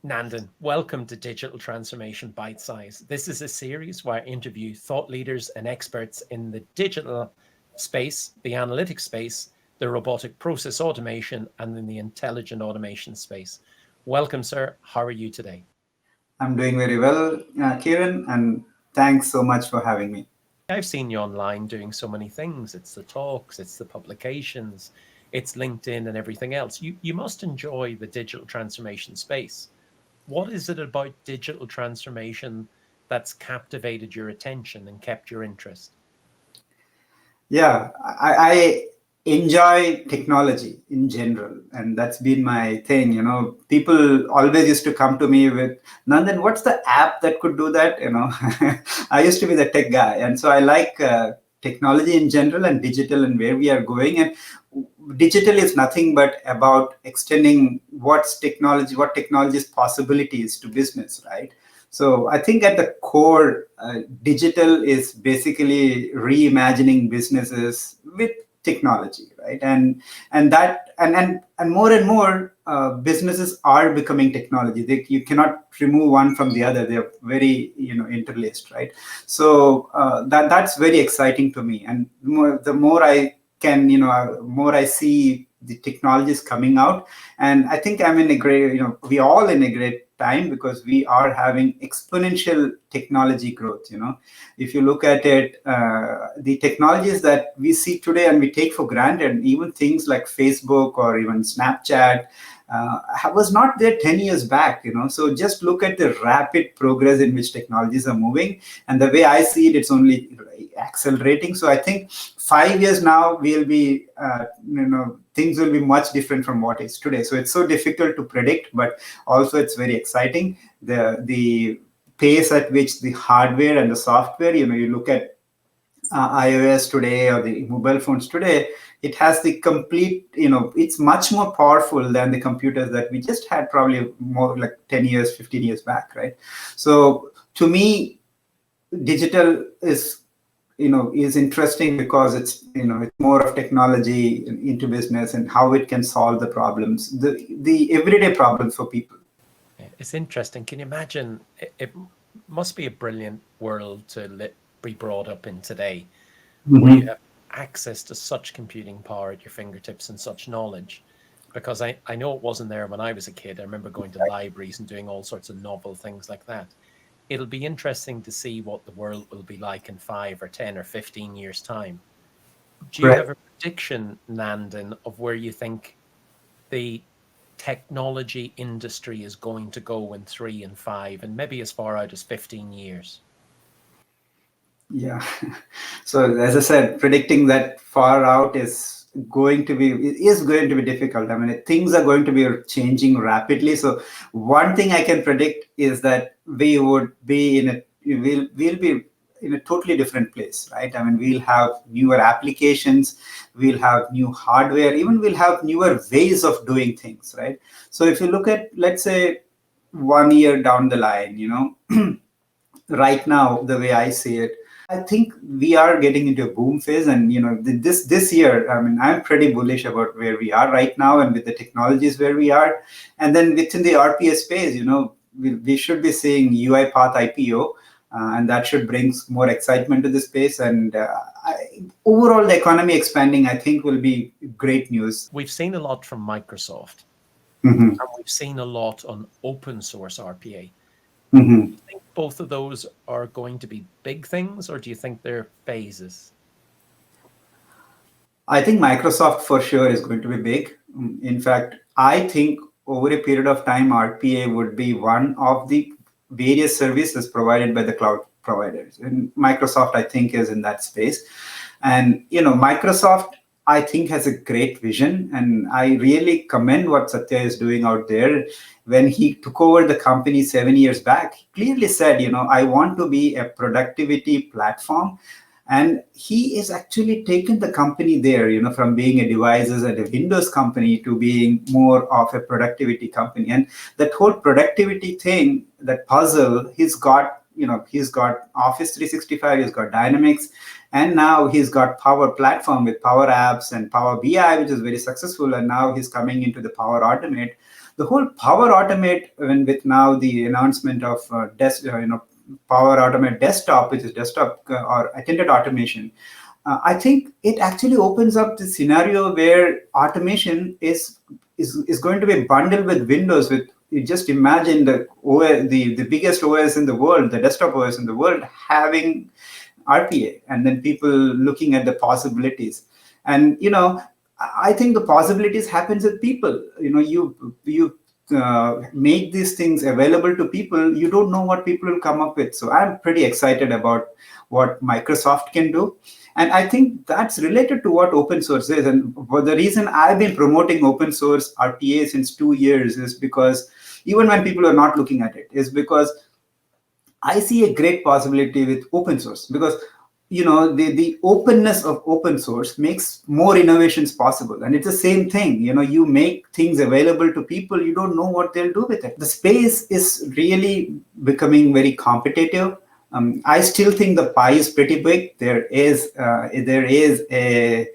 Nandan, welcome to Digital Transformation Bite Size. This is a series where I interview thought leaders and experts in the digital space, the analytics space, the robotic process automation, and in the intelligent automation space. Welcome, sir. How are you today? I'm doing very well, Kieran, and thanks so much for having me. I've seen you online doing so many things. It's the talks, it's the publications, it's LinkedIn and everything else. You must enjoy the digital transformation space. What is it about digital transformation that's captivated your attention and kept your interest? Yeah, I enjoy technology in general, and that's been my thing. People always used to come to me with, Nandan, what's the app that could do that? I used to be the tech guy, and so I like technology in general and digital and where we are going. And digital is nothing but about extending what technology's possibilities to business, right? So I think at the core, digital is basically reimagining businesses with technology, right? And more and more businesses are becoming technology. You cannot remove one from the other. They're very interlaced, right? So that's very exciting to me. And the more I can, more I see the technologies coming out, and I think I'm in a great, we all in a great time because we are having exponential technology growth. If you look at it, the technologies that we see today and we take for granted, even things like Facebook or even Snapchat, was not there 10 years back. So just look at the rapid progress in which technologies are moving, and the way I see it, it's only accelerating. So I think 5 years now we'll be things will be much different from what is today. So it's so difficult to predict, but also it's very exciting. The pace at which the hardware and the software, you look at iOS today or the mobile phones today, it has the complete, it's much more powerful than the computers that we just had probably more like 10 years, 15 years back, right? So to me, digital is interesting because it's more of technology into business and how it can solve the problems, the everyday problems for people. It's interesting. Can you imagine? It must be a brilliant world to be brought up in today, where you have access to such computing power at your fingertips and such knowledge. Because I know it wasn't there when I was a kid. I remember going to libraries and doing all sorts of novel things like that. It'll be interesting to see what the world will be like in 5 or 10 or 15 years' time. Do you have a prediction, Nandan, of where you think the technology industry is going to go in 3 and 5 and maybe as far out as 15 years? Yeah. So as I said, predicting that far out is going to be difficult. I mean, things are going to be changing rapidly. So one thing I can predict is that we'll be in a totally different place, right? I mean, we'll have newer applications, we'll have new hardware, even we'll have newer ways of doing things, right? So if you look at, let's say, 1 year down the line, right now, the way I see it, I think we are getting into a boom phase, and this year, I mean, I'm pretty bullish about where we are right now, and with the technologies where we are, and then within the RPA space, we should be seeing UiPath IPO, and that should bring more excitement to the space, and overall the economy expanding, I think, will be great news. We've seen a lot from Microsoft, and we've seen a lot on Opensource RPA. Do you think both of those are going to be big things, or do you think they're phases? I think Microsoft for sure is going to be big. In fact, I think over a period of time, RPA would be one of the various services provided by the cloud providers. And Microsoft, I think, is in that space. And, Microsoft, I think, has a great vision. And I really commend what Satya is doing out there. When he took over the company 7 years back, he clearly said, I want to be a productivity platform. And he is actually taken the company there, from being a devices and a Windows company to being more of a productivity company. And that whole productivity thing, that puzzle, he's got Office 365, he's got Dynamics, and now he's got Power Platform with Power Apps and Power BI, which is very successful. And now he's coming into the Power Automate. the whole power automate, when with now the announcement of power automate desktop, which is desktop or attended automation, I think it actually opens up the scenario where automation is going to be bundled with Windows. With, you just imagine the OS, the biggest OS in the world, the desktop OS in the world, having RPA, and then people looking at the possibilities. And I think the possibilities happens with people. You make these things available to people. You don't know what people will come up with. So I'm pretty excited about what Microsoft can do. And I think that's related to what open source is. And for the reason I've been promoting open source RPA since 2 years is because even when people are not looking at it, is because I see a great possibility with open source, because the openness of open source makes more innovations possible. And it's the same thing. You make things available to people, you don't know what they'll do with it. The space is really becoming very competitive. I still think the pie is pretty big. There is a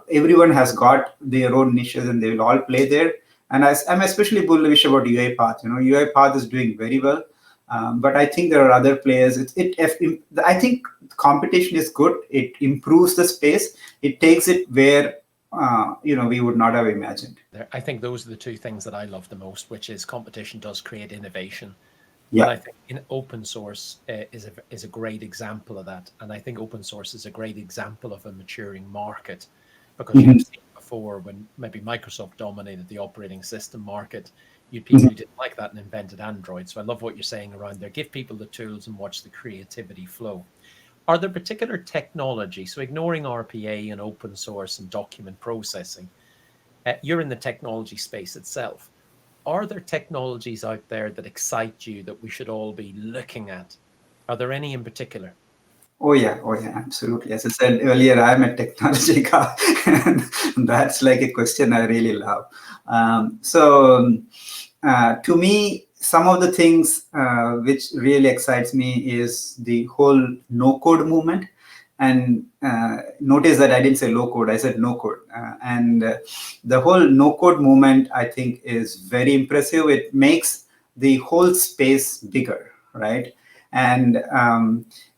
everyone has got their own niches, and they will all play there. And I'm especially bullish about UiPath. UiPath is doing very well. But I think there are other players. I think competition is good. It improves the space. It takes it where we would not have imagined. I think those are the two things that I love the most, which is competition does create innovation. Yeah. And I think in open source is a great example of that. And I think open source is a great example of a maturing market, because you've seen before when maybe Microsoft dominated the operating system market, you had people who didn't like that and invented Android. So I love what you're saying around there. Give people the tools and watch the creativity flow. Are there particular technology, so ignoring RPA and open source and document processing, you're in the technology space itself. Are there technologies out there that excite you that we should all be looking at? Are there any in particular? Oh yeah, absolutely. As I said earlier, I'm a technology guy, and that's like a question I really love. To me, some of the things which really excites me is the whole no-code movement. And notice that I didn't say low code, I said no code. The whole no code movement, I think, is very impressive. It makes the whole space bigger, right? And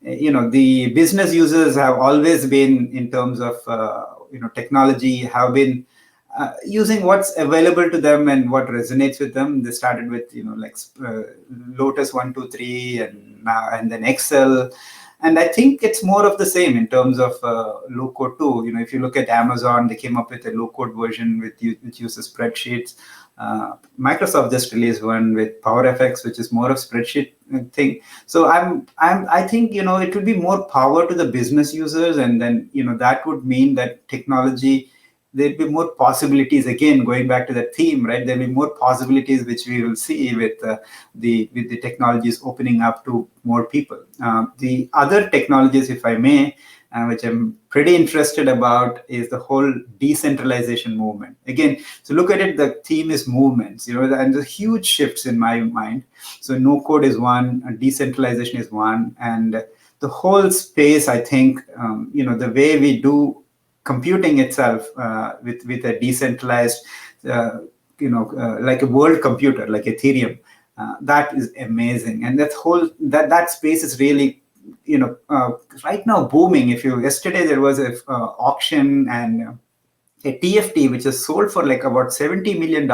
the business users have always been, in terms of technology, have been using what's available to them and what resonates with them. They started with Lotus 123 and then Excel. And I think it's more of the same in terms of low code too. If you look at Amazon, they came up with a low code version which uses spreadsheets. Microsoft just released one with PowerFX, which is more of spreadsheet thing. So I think it will be more power to the business users, and then that would mean that technology, there'd be more possibilities. Again, going back to the theme, right? There'll be more possibilities which we will see with the technologies opening up to more people. The other technologies, if I may, which I'm pretty interested about, is the whole decentralization movement. Again, so look at it, the theme is movements, and the huge shifts in my mind. So no code is one, decentralization is one, and the whole space, I think, the way we do computing itself with a decentralized, like a world computer, like Ethereum, that is amazing. And that space is really, right now booming. Yesterday there was a auction, and a TFT which is sold for like about $70 million.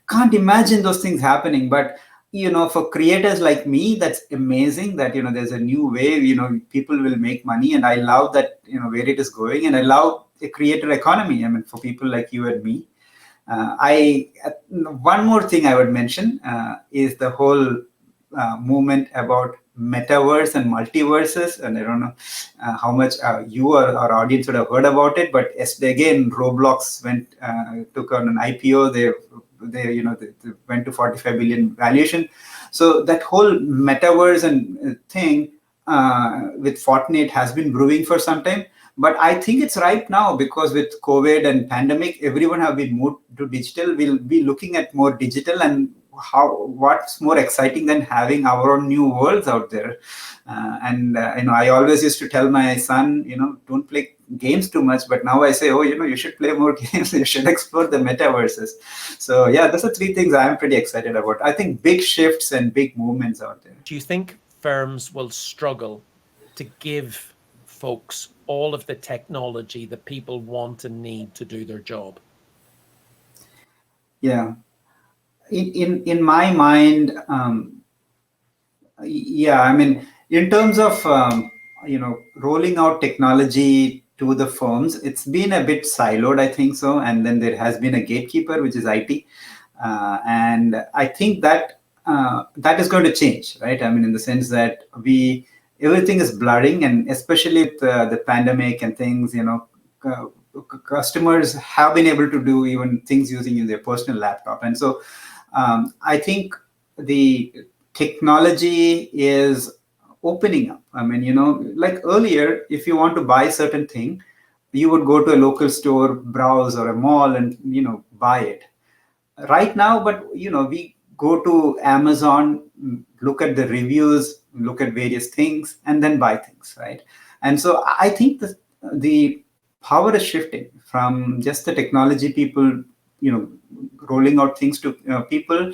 Can't imagine those things happening, but for creators like me, that's amazing that there's a new way people will make money, and I love that where it is going, and I love a creator economy. I mean, for people like you and me. One more thing I would mention is the whole movement about metaverse and multiverses, and I don't know how much you or our audience would have heard about it, but again, Roblox took on an IPO. They went to 45 billion valuation. So that whole metaverse and thing with Fortnite has been brewing for some time. But I think it's right now, because with COVID and pandemic, everyone have been moved to digital. We'll be looking at more digital, and what's more exciting than having our own new worlds out there. I always used to tell my son, don't play games too much, but now I say, oh, you should play more games. You should explore the metaverses. So yeah, those are three things I'm pretty excited about. I think big shifts and big movements out there. Do you think firms will struggle to give folks all of the technology that people want and need to do their job? Yeah, in my mind, yeah, I mean, in terms of rolling out technology to the firms, it's been a bit siloed, I think so. And then there has been a gatekeeper, which is IT, and I think that that is going to change, right? I mean, in the sense that we everything is blurring, and especially with the pandemic and things, uh, customers have been able to do even things using their personal laptop, and so I think the technology is opening up. I mean, like earlier, if you want to buy certain thing, you would go to a local store, browse, or a mall, and buy it. Right now, but we go to Amazon, look at the reviews, look at various things, and then buy things, right? And so I think the power is shifting from just the technology people, rolling out things to people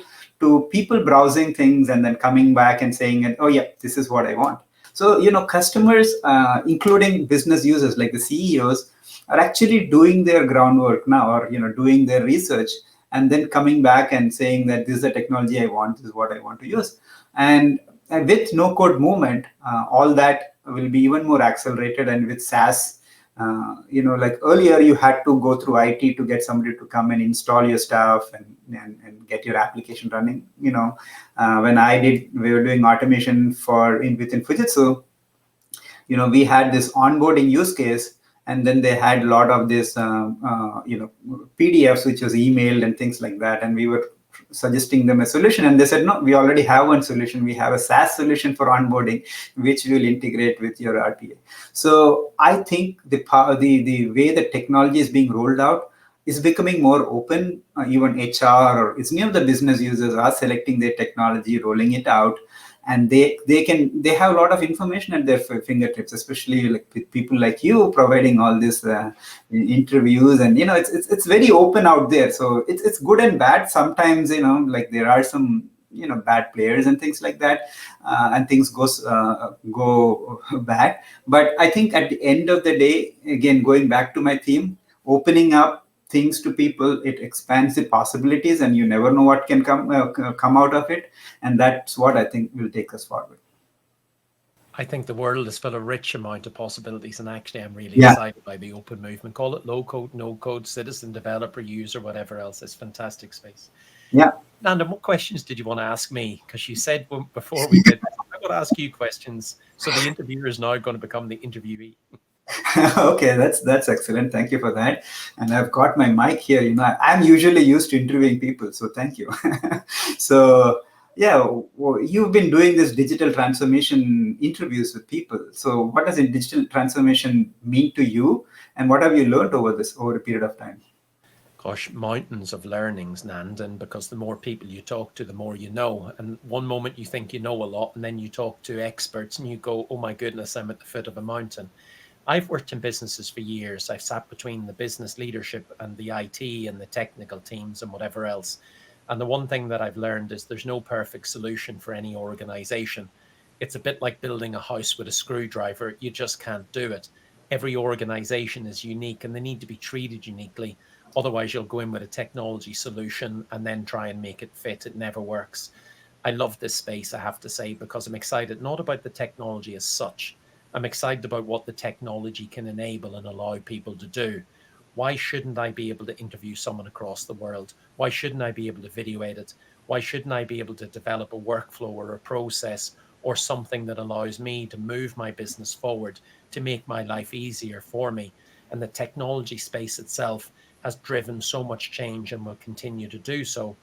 browsing things and then coming back and saying, oh yeah, this is what I want. So customers, including business users like the CEOs, are actually doing their groundwork now, or doing their research, and then coming back and saying that this is the technology I want, this is what I want to use. And with no code movement, all that will be even more accelerated. And with SaaS, like earlier, you had to go through IT to get somebody to come and install your stuff and get your application running. When we were doing automation within Fujitsu, we had this onboarding use case, and then they had a lot of this PDFs which was emailed and things like that, and we were suggesting them a solution, and they said, no, we already have one solution. We have a SaaS solution for onboarding, which will integrate with your RPA. So I think the way the technology is being rolled out is becoming more open. Even HR or any of the business users are selecting their technology, rolling it out, and they have a lot of information at their fingertips, especially like with people like you providing all this interviews, and it's very open out there. So it's good and bad. Sometimes like there are some bad players and things like that, and things go bad. But I think at the end of the day, again, going back to my theme, opening up things to people, it expands the possibilities, and you never know what can come out of it. And that's what I think will take us forward. I think the world is full of rich amount of possibilities, and actually I'm really Yeah. excited by the open movement. Call it low code, no code, citizen, developer, user, whatever else. It's fantastic space. Yeah. Nandan, what questions did you want to ask me? Because you said before we did, I'm going to ask you questions. So the interviewer is now going to become the interviewee. Okay, that's excellent. Thank you for that. And I've got my mic here. I'm usually used to interviewing people, so thank you. So yeah, well, you've been doing this digital transformation interviews with people. So what does a digital transformation mean to you, and what have you learned over a period of time? Gosh, mountains of learnings, Nandan, because the more people you talk to, the more you know. And one moment you think you know a lot, and then you talk to experts and you go, oh my goodness, I'm at the foot of a mountain. I've worked in businesses for years. I've sat between the business leadership and the IT and the technical teams and whatever else. And the one thing that I've learned is there's no perfect solution for any organization. It's a bit like building a house with a screwdriver. You just can't do it. Every organization is unique and they need to be treated uniquely. Otherwise, you'll go in with a technology solution and then try and make it fit. It never works. I love this space, I have to say, because I'm excited not about the technology as such. I'm excited about what the technology can enable and allow people to do. Why shouldn't I be able to interview someone across the world? Why shouldn't I be able to video edit? Why shouldn't I be able to develop a workflow or a process or something that allows me to move my business forward, to make my life easier for me? And the technology space itself has driven so much change and will continue to do so.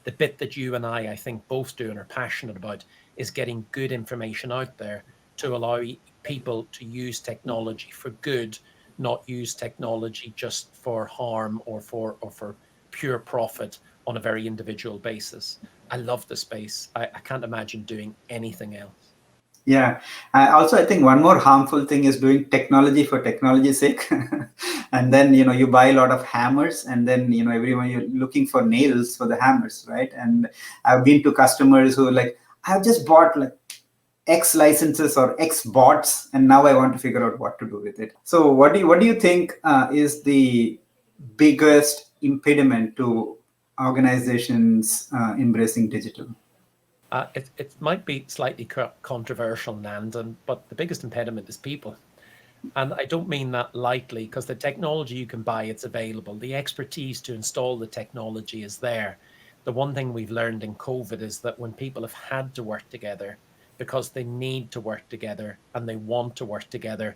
The bit that you and I think, both do and are passionate about is getting good information out there to allow people to use technology for good, not use technology just for harm or for pure profit on a very individual basis. I love the space. I can't imagine doing anything else. Yeah. Also, I think one more harmful thing is doing technology for technology's sake. And then, you buy a lot of hammers, and then, everyone, you're looking for nails for the hammers, right? And I've been to customers who are like, I've just bought like X licenses or X bots, and now I want to figure out what to do with it. So what do you think is the biggest impediment to organizations embracing digital? It might be slightly controversial, Nandan, but the biggest impediment is people. And I don't mean that lightly, because the technology you can buy, it's available. The expertise to install the technology is there. The one thing we've learned in COVID is that when people have had to work together because they need to work together and they want to work together,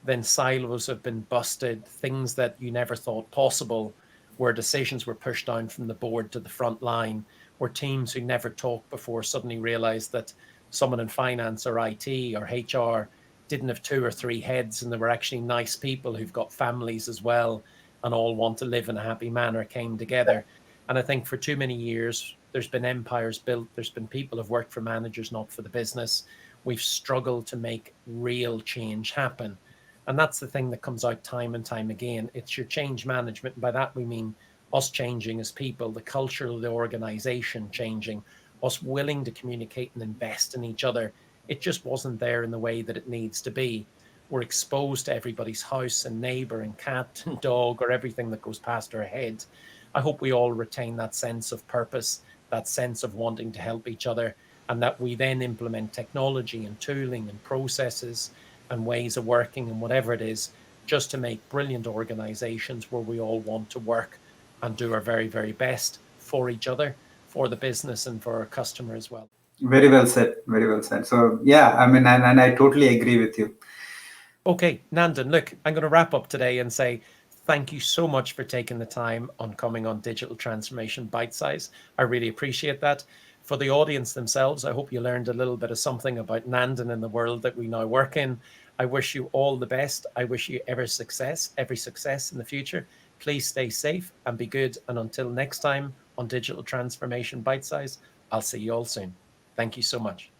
then silos have been busted, things that you never thought possible, where decisions were pushed down from the board to the front line, where teams who never talked before suddenly realized that someone in finance or IT or HR didn't have two or three heads, and they were actually nice people who've got families as well and all want to live in a happy manner, came together. And I think for too many years, there's been empires built. There's been people who've worked for managers, not for the business. We've struggled to make real change happen. And that's the thing that comes out time and time again. It's your change management. And by that, we mean us changing as people, the culture of the organization changing, us willing to communicate and invest in each other. It just wasn't there in the way that it needs to be. We're exposed to everybody's house and neighbor and cat and dog or everything that goes past our head. I hope we all retain that sense of purpose, that sense of wanting to help each other, and that we then implement technology and tooling and processes and ways of working and whatever it is, just to make brilliant organizations where we all want to work and do our very, very best for each other, for the business, and for our customer as well. Very well said. Very well said. So yeah, I mean, and I totally agree with you. Okay, Nandan, look, I'm going to wrap up today and say thank you so much for taking the time on coming on Digital Transformation Bite Size. I really appreciate that. For the audience themselves, I hope you learned a little bit of something about Nandan and the world that we now work in. I wish you all the best. I wish you every success in the future. Please stay safe and be good. And until next time on Digital Transformation Bite Size, I'll see you all soon. Thank you so much.